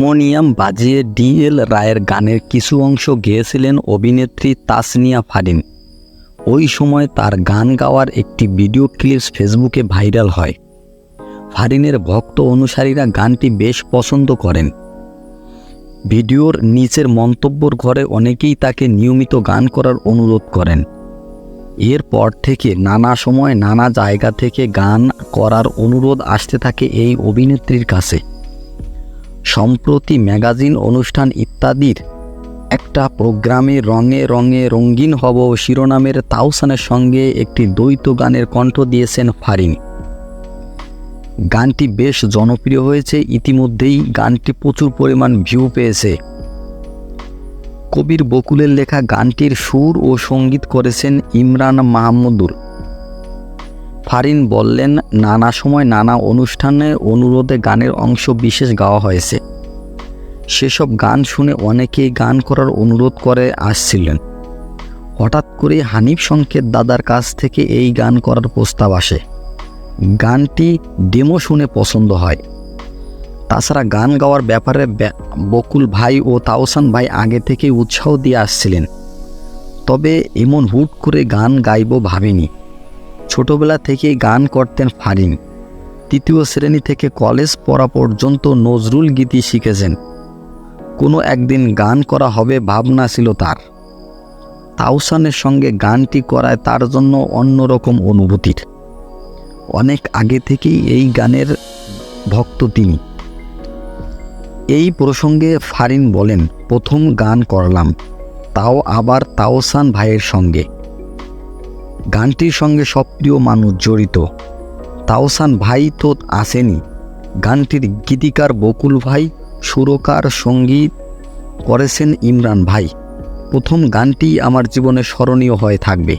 Harmonium বাজিয়ে D.El. রায়ের গানের কিছু অংশ গেয়েছিলেন অভিনেত্রী তাসনিয়া ফারিন। ওই সময় তার গান গাওয়ার একটি ভিডিও ক্লিপস ফেসবুকে ভাইরাল হয়। ফারিনের ভক্ত অনুসারীরা গানটি বেশ পছন্দ করেন। ভিডিওর নিচের মন্তব্যর ঘরে অনেকেই তাকে নিয়মিত গান করার অনুরোধ করেন। এরপর থেকে নানা সময় নানা জায়গা থেকে গান করার অনুরোধ আসতে থাকে এই অভিনেত্রীর কাছে। সম্প্রতি ম্যাগাজিন, অনুষ্ঠান ইত্যাদির একটা প্রোগ্রামে রঙে রঙে রঙিন হব শিরোনামের তাওসানের সঙ্গে একটি দ্বৈত গানের কণ্ঠ দিয়েছেন ফারিন। গানটি বেশ জনপ্রিয় হয়েছে। ইতিমধ্যেই গানটি প্রচুর পরিমাণ ভিউ পেয়েছে। কবির বকুলের লেখা গানটির সুর ও সঙ্গীত করেছেন ইমরান মাহমুদুল। ফারিন বললেন, নানা সময় নানা অনুষ্ঠানে অনুরোধে গানের অংশ বিশেষ গাওয়া হয়েছে। সেসব গান শুনে অনেকেই গান করার অনুরোধ করে আসছিলেন। হঠাৎ করে হানিফ সংকেত দাদার কাছ থেকে এই গান করার প্রস্তাব আসে। গানটি ডেমো শুনে পছন্দ হয়। তাছাড়া গান গাওয়ার ব্যাপারে বকুল ভাই ও তাওসান ভাই আগে থেকে উৎসাহ দিয়ে আসছিলেন। তবে এমন হুট করে গান গাইব ভাবিনি। ছোটবেলা থেকেই গান করতেন ফারিন। তৃতীয় শ্রেণী থেকে কলেজ পড়া পর্যন্ত নজরুল গীতি শিখেছেন। কোনো একদিন গান করা হবে ভাবনা ছিল তার। তাওসানের সঙ্গে গানটি করায় তার জন্য অন্যরকম অনুভূতির। অনেক আগে থেকেই এই গানের ভক্ত তিনি। এই প্রসঙ্গে ফারিন বলেন, প্রথম গান করলাম, তাও আবার তাওসান ভাইয়ের সঙ্গে। গানটির সঙ্গে সব প্রিয় মানুষ জড়িত। তাওসান ভাই তো আসেনি। গানটির গীতিকার বকুল ভাই, সুরকার সঙ্গীত করেছেন ইমরান ভাই। প্রথম গানটি আমার জীবনে স্মরণীয় হয়ে থাকবে।